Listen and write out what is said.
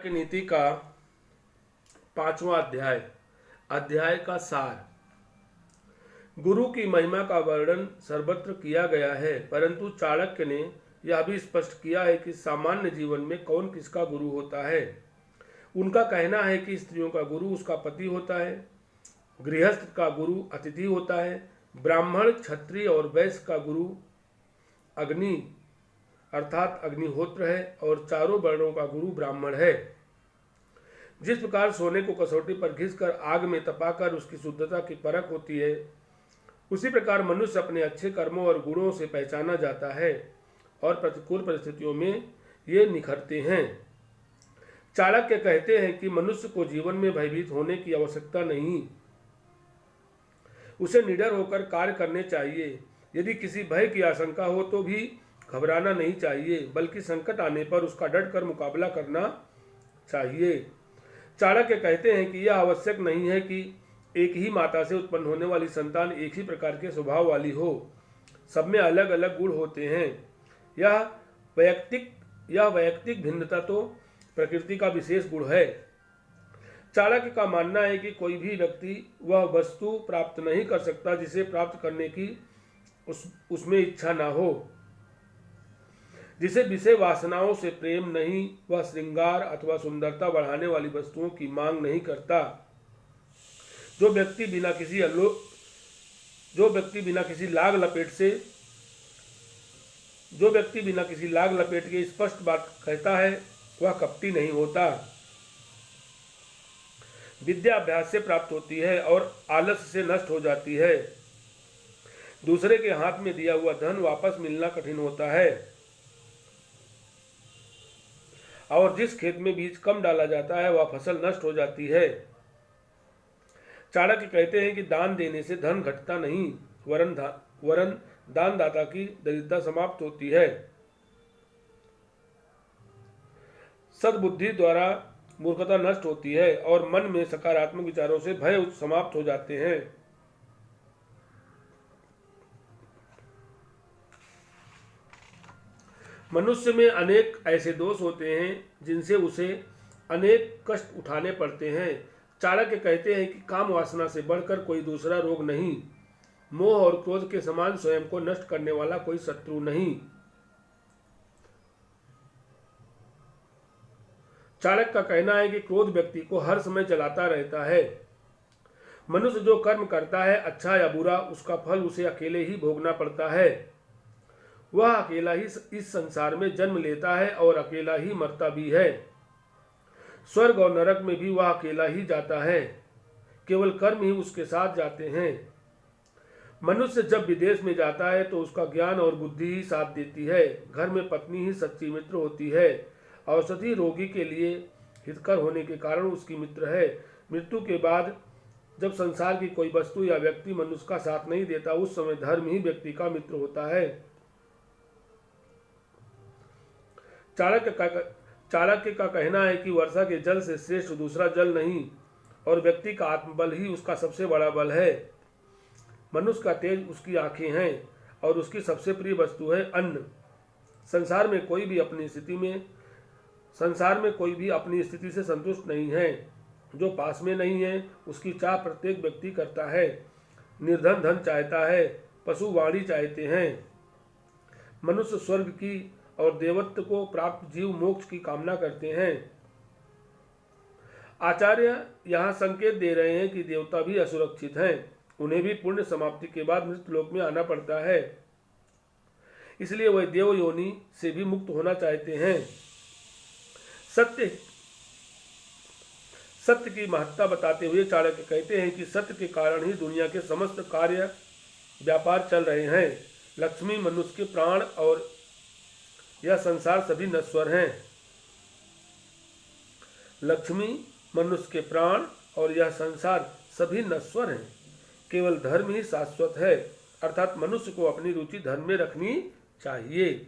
की नीति का 5वां अध्याय। अध्याय का सार। गुरु की महिमा का वर्णन सर्वत्र किया गया है, परंतु चाणक्य ने यह भी स्पष्ट किया है कि सामान्य जीवन में कौन किसका गुरु होता है। उनका कहना है कि स्त्रियों का गुरु उसका पति होता है, गृहस्थ का गुरु अतिथि होता है, ब्राह्मण, क्षत्रिय और वैश्य का गुरु अग्नि अर्थात अग्निहोत्र है और चारों वर्णों का गुरु ब्राह्मण है। जिस प्रकार सोने को कसौटी पर घिसकर आग में तपाकर उसकी शुद्धता की परख होती है, उसी प्रकार मनुष्य अपने अच्छे कर्मों और गुणों से पहचाना जाता है और प्रतिकूल परिस्थितियों में ये निखरते हैं। चाणक्य कहते हैं कि मनुष्य को जीवन में भयभीत होने की आवश्यकता नहीं, उसे निडर होकर कार्य करने चाहिए। यदि किसी भय की आशंका हो तो भी घबराना नहीं चाहिए, बल्कि संकट आने पर उसका डट कर मुकाबला करना चाहिए। चाणक्य कहते हैं कि यह आवश्यक नहीं है कि एक ही माता से उत्पन्न होने वाली संतान एक ही प्रकार के स्वभाव वाली हो। सब में अलग अलग गुण होते हैं। यह वैयक्तिक भिन्नता तो प्रकृति का विशेष गुण है। चाणक्य का मानना है कि कोई भी व्यक्ति वह वस्तु प्राप्त नहीं कर सकता जिसे प्राप्त करने की उसमें इच्छा ना हो। जिसे विषय वासनाओं से प्रेम नहीं, वह श्रृंगार अथवा सुंदरता बढ़ाने वाली वस्तुओं की मांग नहीं करता। जो व्यक्ति बिना किसी लाग लपेट के स्पष्ट बात कहता है, वह कपटी नहीं होता। विद्या अभ्यास से प्राप्त होती है और आलस्य से नष्ट हो जाती है। दूसरे के हाथ में दिया हुआ धन वापस मिलना कठिन होता है और जिस खेत में बीज कम डाला जाता है वह फसल नष्ट हो जाती है। चाणक्य कहते हैं कि दान देने से धन घटता नहीं, वरन दानदाता की दरिद्रता समाप्त होती है। सद्बुद्धि द्वारा मूर्खता नष्ट होती है और मन में सकारात्मक विचारों से भय समाप्त हो जाते हैं। मनुष्य में अनेक ऐसे दोष होते हैं जिनसे उसे अनेक कष्ट उठाने पड़ते हैं। चाणक्य कहते हैं कि काम वासना से बढ़कर कोई दूसरा रोग नहीं, मोह और क्रोध के समान स्वयं को नष्ट करने वाला कोई शत्रु नहीं। चाणक्य का कहना है कि क्रोध व्यक्ति को हर समय जलाता रहता है। मनुष्य जो कर्म करता है, अच्छा या बुरा, उसका फल उसे अकेले ही भोगना पड़ता है। वह अकेला ही इस संसार में जन्म लेता है और अकेला ही मरता भी है। स्वर्ग और नरक में भी वह अकेला ही जाता है, केवल कर्म ही उसके साथ जाते हैं। मनुष्य जब विदेश में जाता है तो उसका ज्ञान और बुद्धि ही साथ देती है। घर में पत्नी ही सच्ची मित्र होती है। औषधि रोगी के लिए हितकर होने के कारण उसकी मित्र है। मृत्यु के बाद जब संसार की कोई वस्तु या व्यक्ति मनुष्य का साथ नहीं देता, उस समय धर्म ही व्यक्ति का मित्र होता है। चाणक्य का कहना है कि वर्षा के जल से श्रेष्ठ दूसरा जल नहीं और व्यक्ति का आत्मबल ही उसका सबसे बड़ा बल है। मनुष्य का तेज उसकी आंखें हैं और उसकी सबसे प्रिय वस्तु है अन्न। संसार में कोई भी अपनी स्थिति से संतुष्ट नहीं है। जो पास में नहीं है उसकी चाह प्रत्येक व्यक्ति करता है। निर्धन धन चाहता है, पशु वाणी चाहते हैं। मनुष्य स्वर्ग की और देवत्व को प्राप्त जीव मोक्ष की कामना करते हैं। आचार्य यहाँ संकेत दे रहे हैं कि देवता भी असुरक्षित हैं। उन्हें भी पुण्य समाप्ति के बाद मृत्यु लोक में आना पड़ता है, इसलिए वह देव योनि से भी मुक्त होना चाहते हैं। सत्य की महत्ता बताते हुए चाणक्य कहते हैं कि सत्य के कारण ही दुनिया के समस्त कार्य व्यापार चल रहे हैं। लक्ष्मी, मनुष्य के प्राण और यह संसार सभी नश्वर हैं। लक्ष्मी, मनुष्य के प्राण और यह संसार सभी नश्वर हैं। केवल धर्म ही शाश्वत है, अर्थात मनुष्य को अपनी रुचि धर्म में रखनी चाहिए।